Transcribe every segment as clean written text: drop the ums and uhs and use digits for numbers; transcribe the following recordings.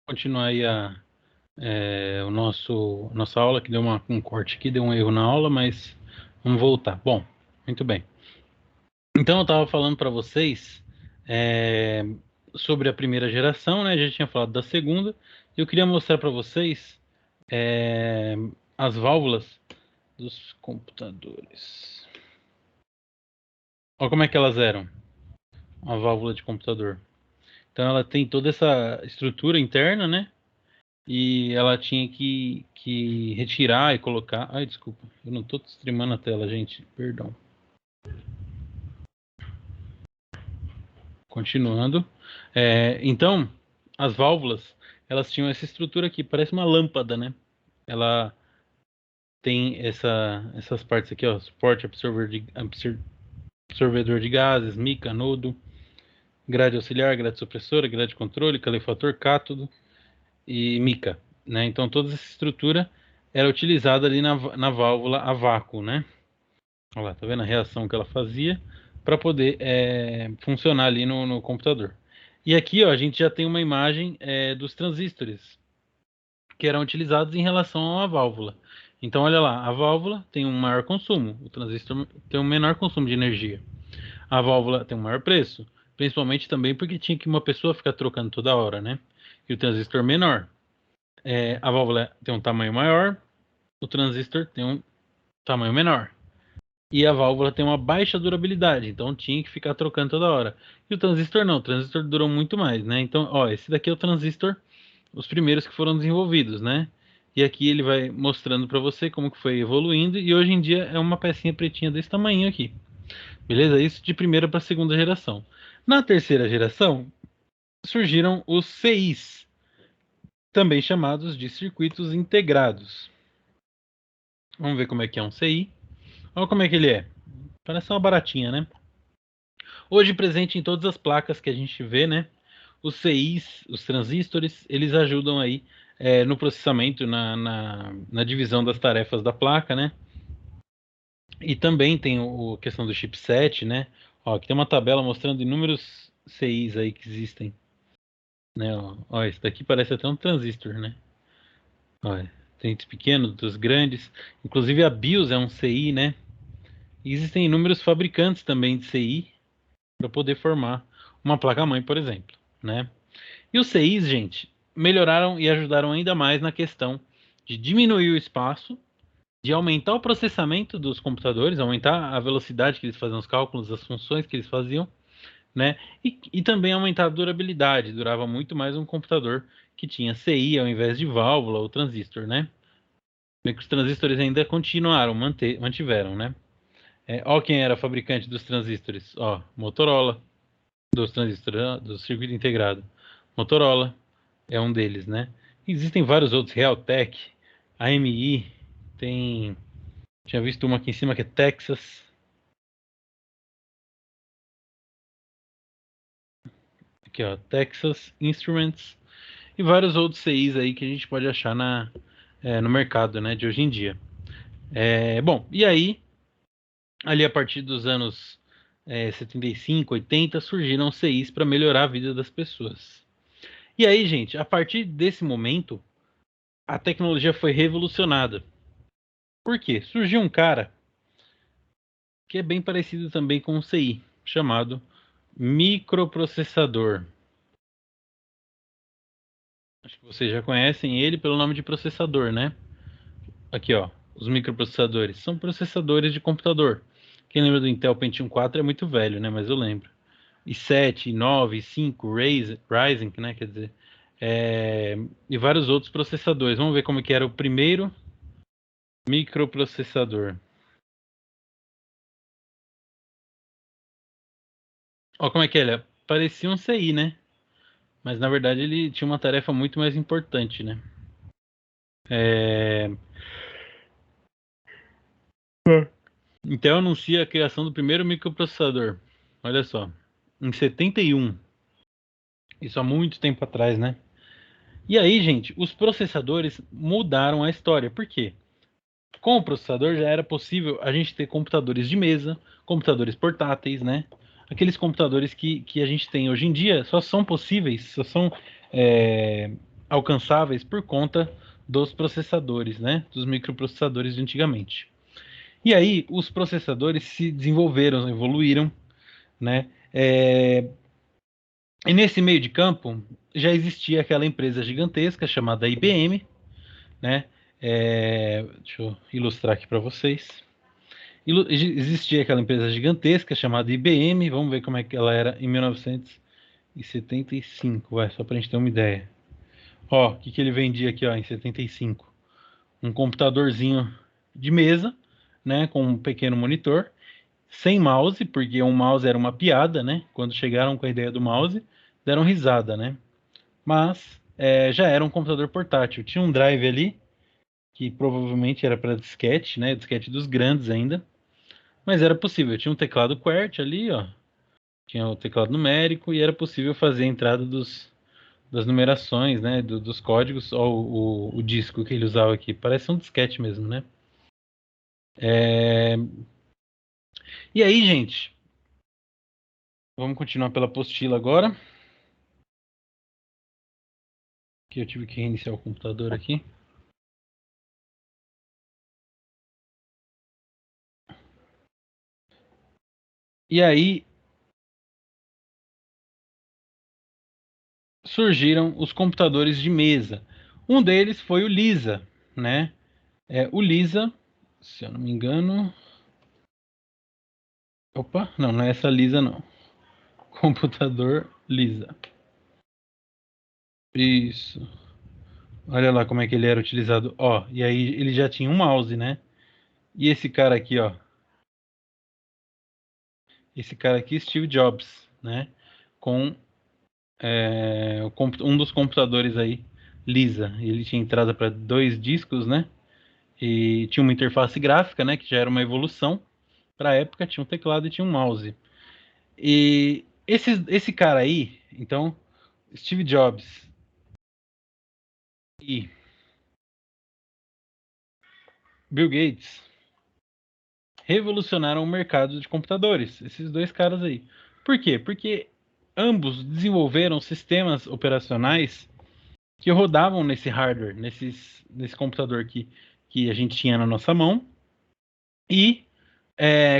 Continuar aí nossa aula, que deu um corte aqui, deu um erro na aula, mas vamos voltar. Bom, muito bem. Então eu estava falando para vocês sobre a primeira geração, né? Já tinha falado da segunda. E eu queria mostrar para vocês é, as válvulas dos computadores. Olha como é que elas eram, a válvula de computador. Então ela tem toda essa estrutura interna, né? E ela tinha que retirar e colocar. Ai, desculpa, eu não estou streamando a tela, gente. Perdão. Continuando. Então, as válvulas, elas tinham essa estrutura aqui, parece uma lâmpada, né? Ela tem essas partes aqui, ó, suporte, absorvedor de gases, mica, anodo, grade auxiliar, grade supressora, grade de controle, calefator, cátodo e mica, né? Então, toda essa estrutura era utilizada ali na válvula a vácuo, né? Olha lá, tá vendo a reação que ela fazia para poder funcionar ali no computador. E aqui, ó, a gente já tem uma imagem dos transistores que eram utilizados em relação a uma válvula. Então, olha lá, a válvula tem um maior consumo, o transistor tem um menor consumo de energia. A válvula tem um maior preço, principalmente também porque tinha que uma pessoa ficar trocando toda hora, né? E o transistor menor. A válvula tem um tamanho maior, o transistor tem um tamanho menor. E a válvula tem uma baixa durabilidade, então tinha que ficar trocando toda hora. E o transistor não, o transistor durou muito mais, né? Então, ó, esse daqui é o transistor, os primeiros que foram desenvolvidos, né? E aqui ele vai mostrando para você como que foi evoluindo e hoje em dia é uma pecinha pretinha desse tamanho aqui. Beleza? Isso de primeira para segunda geração. Na terceira geração surgiram os CIs, também chamados de circuitos integrados. Vamos ver como é que é um CI. Olha como é que ele é. Parece uma baratinha, né? Hoje presente em todas as placas que a gente vê, né? Os CIs, os transistores, eles ajudam aí no processamento, na divisão das tarefas da placa, né? E também tem a questão do chipset, né? Ó, aqui tem uma tabela mostrando inúmeros CIs aí que existem, né? Ó, esse daqui parece até um transistor, né? Ó, tem dos pequenos, dos grandes. Inclusive a BIOS é um CI, né? E existem inúmeros fabricantes também de CI para poder formar uma placa-mãe, por exemplo, né? E os CIs, gente, melhoraram e ajudaram ainda mais na questão de diminuir o espaço, de aumentar o processamento dos computadores, aumentar a velocidade que eles faziam os cálculos, as funções que eles faziam, né? E também aumentar a durabilidade. Durava muito mais um computador que tinha CI ao invés de válvula ou transistor, né? Bem que os transistores ainda continuaram, mantiveram, né? Ó quem era fabricante dos transistores. Ó, Motorola, dos transistores, do circuito integrado. Motorola é um deles, né? Existem vários outros, Realtek, AMI, tem... Tinha visto uma aqui em cima que é Texas. Aqui, ó, Texas Instruments. E vários outros CIs aí que a gente pode achar no mercado, né, de hoje em dia. Bom, e aí, ali a partir dos anos 75, 80, surgiram CIs para melhorar a vida das pessoas. E aí, gente, a partir desse momento, a tecnologia foi revolucionada. Por quê? Surgiu um cara que é bem parecido também com o CI, chamado microprocessador. Acho que vocês já conhecem ele pelo nome de processador, né? Aqui, ó, os microprocessadores são processadores de computador. Quem lembra do Intel Pentium 4 é muito velho, né? Mas eu lembro. i7, i9, i5, Ryzen, né? Quer dizer, e vários outros processadores. Vamos ver como que era o primeiro microprocessador. Ó, como é que ele é? Parecia um CI, né? Mas na verdade ele tinha uma tarefa muito mais importante, né? É... Intel anuncia a criação do primeiro microprocessador. Olha só, em 71. Isso há muito tempo atrás, né? E aí, gente, os processadores mudaram a história. Por quê? Com o processador já era possível a gente ter computadores de mesa, computadores portáteis, né? Aqueles computadores que a gente tem hoje em dia só são possíveis, só são é, alcançáveis por conta dos processadores, né? Dos microprocessadores de antigamente. E aí, os processadores se desenvolveram, evoluíram, né? E nesse meio de campo, já existia aquela empresa gigantesca chamada IBM, né? Deixa eu ilustrar aqui para vocês. Existia aquela empresa gigantesca chamada IBM, vamos ver como é que ela era em 1975, só para a gente ter uma ideia. Ó, o que, que ele vendia aqui, ó, em 75? Um computadorzinho de mesa, né, com um pequeno monitor, sem mouse, porque um mouse era uma piada, né? Quando chegaram com a ideia do mouse, deram risada, né? Mas já era um computador portátil. Tinha um drive ali, que provavelmente era para disquete, né? Disquete dos grandes ainda. Mas era possível. Tinha um teclado QWERTY ali, ó. Tinha o teclado numérico e era possível fazer a entrada das numerações, né? Dos códigos. Ó, o disco que ele usava aqui. Parece um disquete mesmo, né? E aí, gente, vamos continuar pela apostila agora. Que eu tive que reiniciar o computador aqui. E aí surgiram os computadores de mesa. Um deles foi o Lisa, né? O Lisa, se eu não me engano. Opa, não é essa Lisa não. Computador Lisa. Isso. Olha lá como é que ele era utilizado. Ó, e aí ele já tinha um mouse, né? E esse cara aqui, ó. Esse cara aqui, Steve Jobs, né? Com um dos computadores aí, Lisa. Ele tinha entrada para 2 discos, né? E tinha uma interface gráfica, né? Que já era uma evolução. Para a época, tinha um teclado e tinha um mouse. E esse cara aí, então, Steve Jobs e Bill Gates revolucionaram o mercado de computadores, esses dois caras aí. Por quê? Porque ambos desenvolveram sistemas operacionais que rodavam nesse hardware, nesse computador que a gente tinha na nossa mão, e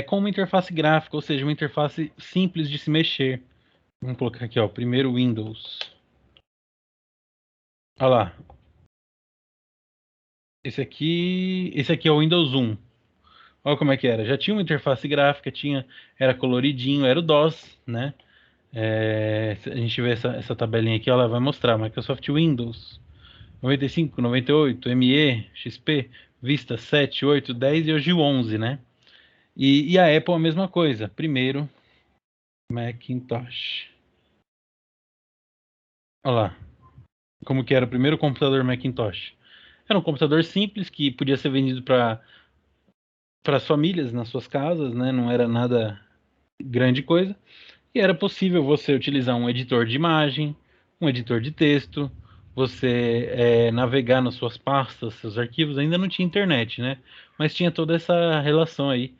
com uma interface gráfica, ou seja, uma interface simples de se mexer. Vamos colocar aqui, ó, primeiro Windows. Olha lá. Esse aqui é o Windows 1. Olha como é que era. Já tinha uma interface gráfica, era coloridinho, era o DOS, né? Se a gente vê essa tabelinha aqui, ela vai mostrar Microsoft Windows 95, 98, ME, XP, Vista 7, 8, 10 e hoje o 11, né? E a Apple a mesma coisa. Primeiro, Macintosh. Olha lá, como que era o primeiro computador Macintosh. Era um computador simples que podia ser vendido para as famílias nas suas casas, né? Não era nada grande coisa. E era possível você utilizar um editor de imagem, um editor de texto, você navegar nas suas pastas, seus arquivos. Ainda não tinha internet, né? Mas tinha toda essa relação aí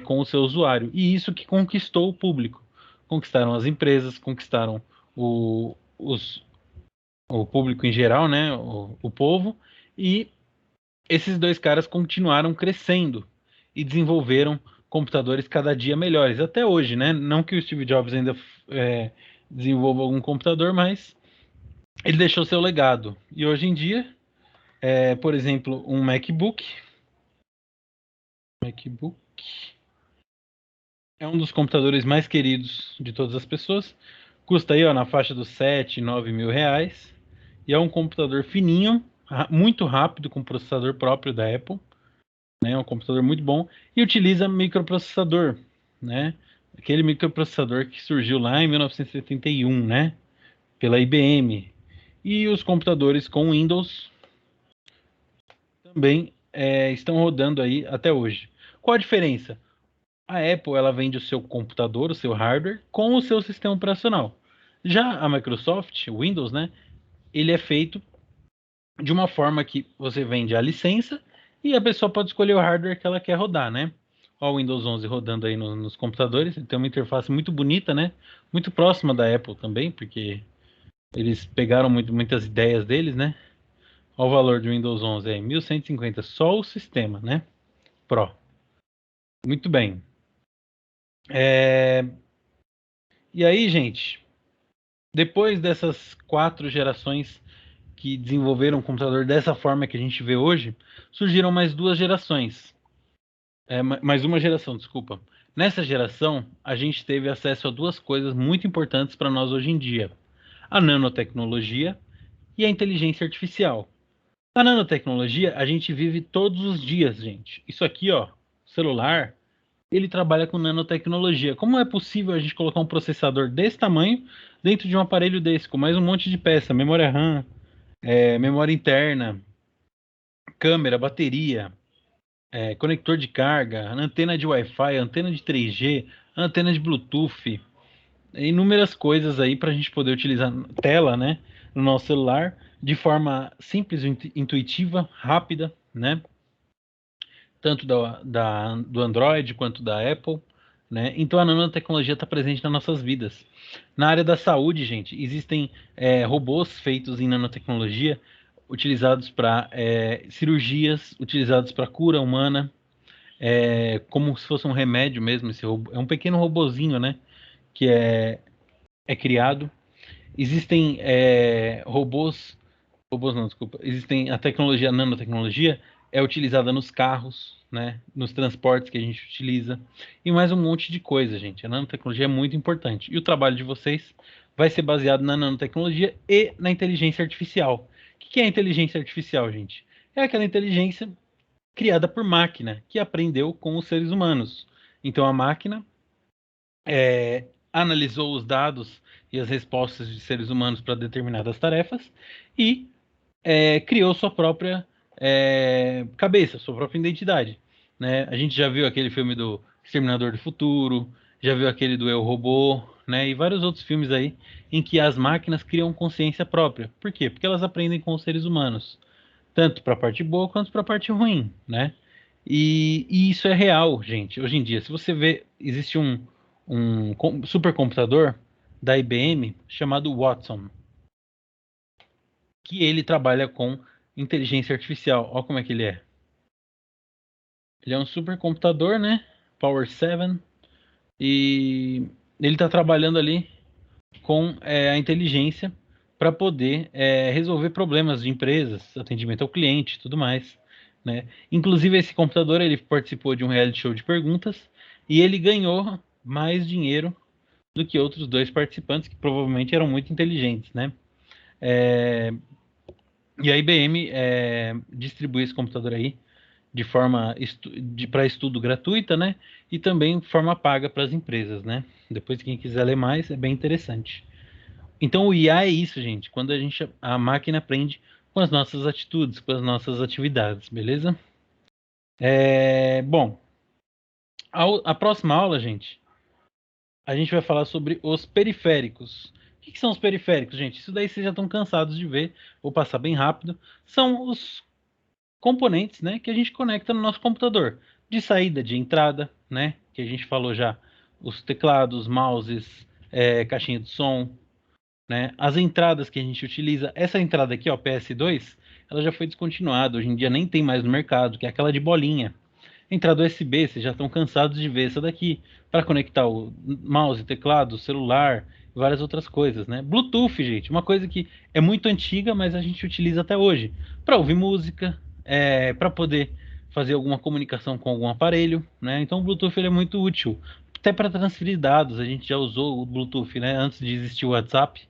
com o seu usuário. E isso que conquistou o público. Conquistaram as empresas, conquistaram o público em geral, né? O povo. E esses dois caras continuaram crescendo e desenvolveram computadores cada dia melhores, até hoje, né? Não que o Steve Jobs ainda desenvolva algum computador, mas ele deixou seu legado. E hoje em dia, por exemplo, um MacBook é um dos computadores mais queridos de todas as pessoas. Custa aí, ó, na faixa dos 7, 9 mil reais. E é um computador fininho, muito rápido, com processador próprio da Apple. Né, é um computador muito bom e utiliza microprocessador, né? Aquele microprocessador que surgiu lá em 1971, né? Pela IBM. E os computadores com Windows também estão rodando aí até hoje. Qual a diferença? A Apple ela vende o seu computador, o seu hardware, com o seu sistema operacional. Já a Microsoft, o Windows, né? Ele é feito de uma forma que você vende a licença e a pessoa pode escolher o hardware que ela quer rodar, né? Ó, o Windows 11 rodando aí nos computadores, ele tem uma interface muito bonita, né? Muito próxima da Apple também, porque Eles pegaram muitas ideias deles, né? Olha o valor do Windows 11 aí, 1.150, só o sistema, né? Pro. Muito bem. E aí, gente, depois dessas 4 gerações que desenvolveram um computador dessa forma que a gente vê hoje, surgiram mais 2 gerações. Mais uma geração, desculpa. Nessa geração, a gente teve acesso a 2 coisas muito importantes para nós hoje em dia: a nanotecnologia e a inteligência artificial. A nanotecnologia, a gente vive todos os dias, gente. Isso aqui, ó, celular, ele trabalha com nanotecnologia. Como é possível a gente colocar um processador desse tamanho dentro de um aparelho desse, com mais um monte de peça, memória RAM, memória interna, câmera, bateria, conector de carga, antena de Wi-Fi, antena de 3G, antena de Bluetooth, inúmeras coisas aí para a gente poder utilizar tela, né, no nosso celular de forma simples, intuitiva, rápida, né? Tanto do Android quanto da Apple, né? Então a nanotecnologia está presente nas nossas vidas. Na área da saúde, gente, existem robôs feitos em nanotecnologia, utilizados para cirurgias, utilizados para cura humana, como se fosse um remédio mesmo. Esse robô, é um pequeno robozinho, né? Que é criado. Existem robôs não, desculpa. Existem a tecnologia, a nanotecnologia é utilizada nos carros, né, nos transportes que a gente utiliza e mais um monte de coisa, gente. A nanotecnologia é muito importante e o trabalho de vocês vai ser baseado na nanotecnologia e na inteligência artificial. O que é a inteligência artificial, gente? É aquela inteligência criada por máquina que aprendeu com os seres humanos. Então a máquina analisou os dados e as respostas de seres humanos para determinadas tarefas e criou sua própria cabeça, sua própria identidade. Né? A gente já viu aquele filme do Exterminador do Futuro, já viu aquele do Eu, Robô, né? E vários outros filmes aí em que as máquinas criam consciência própria. Por quê? Porque elas aprendem com os seres humanos, tanto para a parte boa quanto para a parte ruim, né? E isso é real, gente. Hoje em dia, se você vê, existe um supercomputador da IBM chamado Watson, que ele trabalha com inteligência artificial. Olha como é que ele é. Ele é um supercomputador, né? Power 7. E ele está trabalhando ali com a inteligência para poder resolver problemas de empresas, atendimento ao cliente, tudo mais, né? Inclusive esse computador ele participou de um reality show de perguntas e ele ganhou mais dinheiro do que outros 2 participantes que provavelmente eram muito inteligentes, né? E a IBM distribui esse computador aí de forma para estudo gratuita, né? E também de forma paga para as empresas, né? Depois quem quiser ler mais é bem interessante. Então o IA é isso, gente. Quando a máquina aprende com as nossas atitudes, com as nossas atividades, beleza? Bom, a próxima aula, gente, a gente vai falar sobre os periféricos. O que são os periféricos, gente? Isso daí vocês já estão cansados de ver. Vou passar bem rápido. São os componentes, né, que a gente conecta no nosso computador, de saída, de entrada, né, que a gente falou já, os teclados, mouses, caixinha de som, né, as entradas que a gente utiliza. Essa entrada aqui, ó, PS2, ela já foi descontinuada, hoje em dia nem tem mais no mercado, que é aquela de bolinha. Entrada USB, vocês já estão cansados de ver essa daqui, para conectar o mouse, teclado, celular, e várias outras coisas, né? Bluetooth, gente, uma coisa que é muito antiga, mas a gente utiliza até hoje, para ouvir música, para poder fazer alguma comunicação com algum aparelho, né? Então o Bluetooth ele é muito útil, até para transferir dados. A gente já usou o Bluetooth, né? Antes de existir o WhatsApp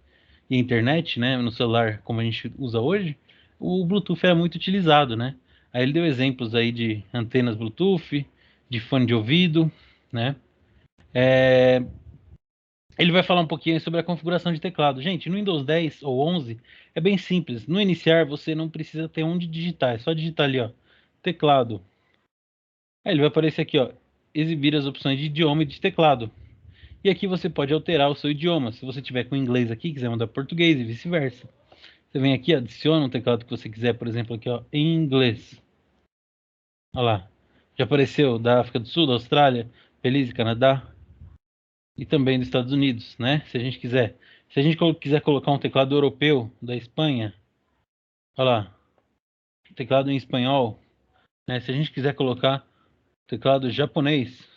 e a internet, né? No celular, como a gente usa hoje, o Bluetooth era muito utilizado, né? Aí ele deu exemplos aí de antenas Bluetooth, de fone de ouvido, né? Ele vai falar um pouquinho sobre a configuração de teclado. Gente, no Windows 10 ou 11 é bem simples. No iniciar você não precisa ter onde digitar, é só digitar ali, ó, teclado. Aí ele vai aparecer aqui, ó, exibir as opções de idioma e de teclado. E aqui você pode alterar o seu idioma. Se você tiver com inglês aqui, quiser mandar português e vice-versa. Você vem aqui, adiciona um teclado que você quiser, por exemplo, aqui, ó, em inglês. Olha lá. Já apareceu da África do Sul, da Austrália, Belize, Canadá e também dos Estados Unidos, né? Se a gente quiser Se a gente quiser colocar um teclado europeu da Espanha, olha lá, teclado em espanhol, né? Se a gente quiser colocar teclado japonês,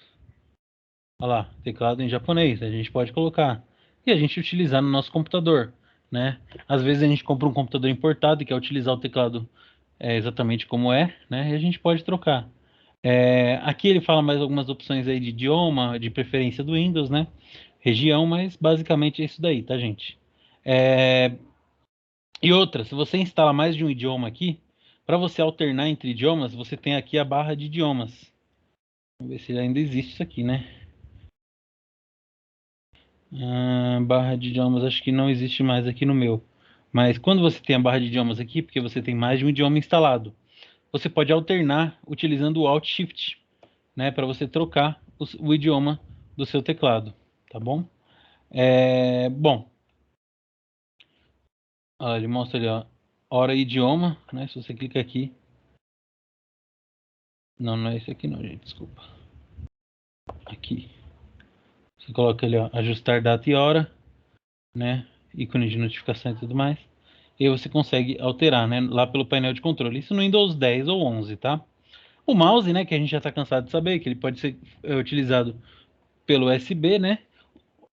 olha lá, teclado em japonês, a gente pode colocar. E a gente utilizar no nosso computador, né? Às vezes a gente compra um computador importado e quer utilizar o teclado exatamente como é, né? E a gente pode trocar. Aqui ele fala mais algumas opções aí de idioma, de preferência do Windows, né? Região, mas basicamente é isso daí, tá, gente? É, E outra, se você instala mais de um idioma aqui, para você alternar entre idiomas, você tem aqui a barra de idiomas. Vamos ver se ainda existe isso aqui, né? Barra de idiomas, acho que não existe mais aqui no meu. Mas quando você tem a barra de idiomas aqui, porque você tem mais de um idioma instalado, você pode alternar utilizando o Alt Shift, né? Para você trocar o idioma do seu teclado, tá bom? Bom, ele mostra ali, ó, hora e idioma, né? Se você clica aqui. Não, não é esse aqui não, gente, desculpa. Aqui. Você coloca ali, ó, ajustar data e hora, né? Ícone de notificação e tudo mais. E aí você consegue alterar, né? Lá pelo painel de controle. Isso no Windows 10 ou 11, tá? O mouse, né? Que a gente já está cansado de saber, que ele pode ser utilizado pelo USB, né?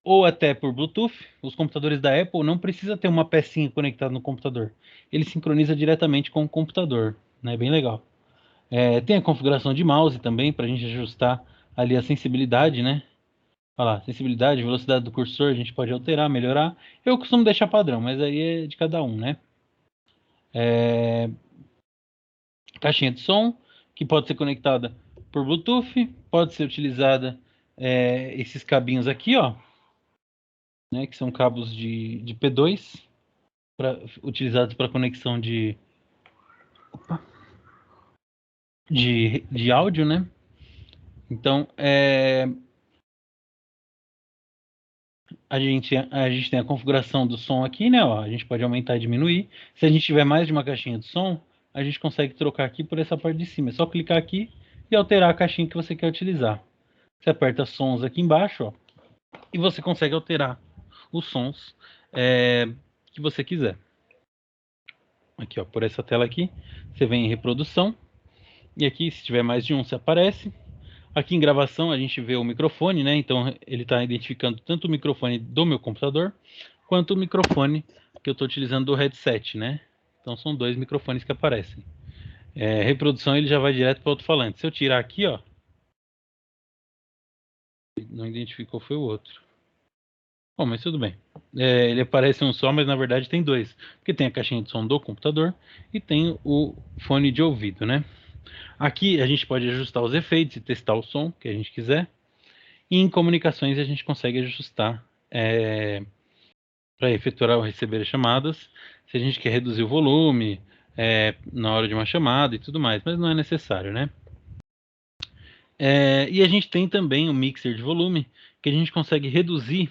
Ou até por Bluetooth. Os computadores da Apple não precisa ter uma pecinha conectada no computador. Ele sincroniza diretamente com o computador, né? Bem legal. Tem a configuração de mouse também para a gente ajustar ali a sensibilidade, né? Olha lá, sensibilidade, velocidade do cursor, a gente pode alterar, melhorar. Eu costumo deixar padrão, mas aí é de cada um, né? Caixinha de som, que pode ser conectada por Bluetooth, pode ser utilizada esses cabinhos aqui, ó, né? Que são cabos de P2, utilizados para conexão de áudio, né? Então, a gente tem a configuração do som aqui, né? Ó, a gente pode aumentar e diminuir. Se a gente tiver mais de uma caixinha de som, a gente consegue trocar aqui por essa parte de cima. É só clicar aqui e alterar a caixinha que você quer utilizar. Você aperta sons aqui embaixo, ó, e você consegue alterar os sons que você quiser. Aqui, ó, por essa tela aqui, você vem em reprodução. E aqui, se tiver mais de um, você aparece. Aqui em gravação a gente vê o microfone, né? Então ele está identificando tanto o microfone do meu computador quanto o microfone que eu estou utilizando do headset, né? Então são dois microfones que aparecem. Reprodução ele já vai direto para o alto-falante. Se eu tirar aqui, ó, não identificou, foi o outro. Bom, mas tudo bem. Ele aparece um só, mas na verdade tem dois, porque tem a caixinha de som do computador e tem o fone de ouvido, né? Aqui a gente pode ajustar os efeitos e testar o som que a gente quiser. E em comunicações a gente consegue ajustar para efetuar ou receber as chamadas, se a gente quer reduzir o volume na hora de uma chamada e tudo mais, mas não é necessário, né? E a gente tem também o mixer de volume, que a gente consegue reduzir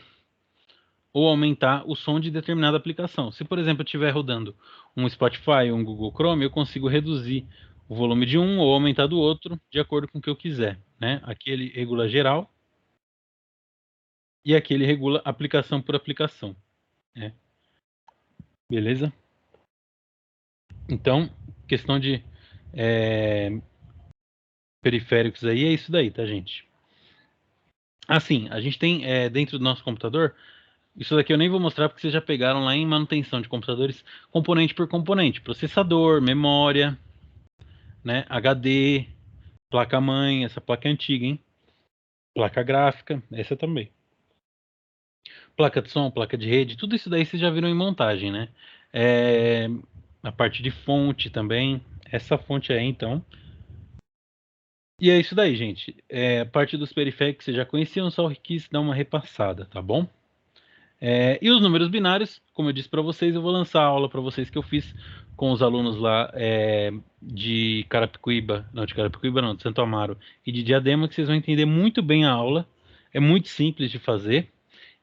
ou aumentar o som de determinada aplicação. Se, por exemplo, eu estiver rodando um Spotify ou um Google Chrome, eu consigo reduzir o volume de um ou aumentar do outro, de acordo com o que eu quiser, né? Aqui ele regula geral e aqui ele regula aplicação por aplicação, né? Beleza? Então, questão de periféricos aí é isso daí, tá, gente? Assim, a gente tem dentro do nosso computador, isso daqui eu nem vou mostrar porque vocês já pegaram lá em manutenção de computadores, componente por componente, processador, memória, né, HD, placa-mãe, essa placa é antiga, hein? Placa gráfica, essa também. Placa de som, placa de rede, tudo isso daí vocês já viram em montagem, né? A parte de fonte também, essa fonte aí, então. E é isso daí, gente. A parte dos periféricos vocês já conheciam, só quis dar uma repassada, tá bom? E os números binários, como eu disse para vocês, eu vou lançar a aula para vocês que eu fiz com os alunos lá de Carapicuíba, não, de Carapicuíba não, de Santo Amaro e de Diadema, que vocês vão entender muito bem a aula. É muito simples de fazer.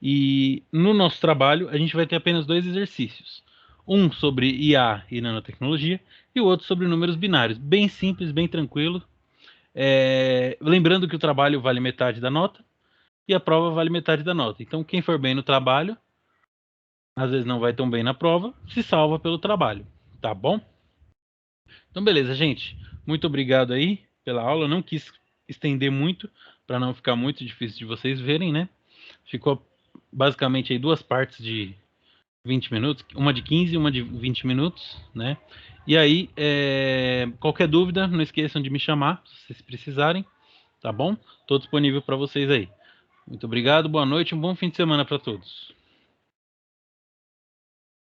E no nosso trabalho, a gente vai ter apenas dois exercícios. Um sobre IA e nanotecnologia e o outro sobre números binários. Bem simples, bem tranquilo. Lembrando que o trabalho vale metade da nota e a prova vale metade da nota. Então, quem for bem no trabalho às vezes não vai tão bem na prova, se salva pelo trabalho, tá bom? Então, beleza, gente. Muito obrigado aí pela aula. Eu não quis estender muito para não ficar muito difícil de vocês verem, né? Ficou basicamente aí duas partes de 20 minutos, uma de 15 e uma de 20 minutos, né? E aí, qualquer dúvida, não esqueçam de me chamar, se vocês precisarem, tá bom? Estou disponível para vocês aí. Muito obrigado, boa noite, um bom fim de semana para todos.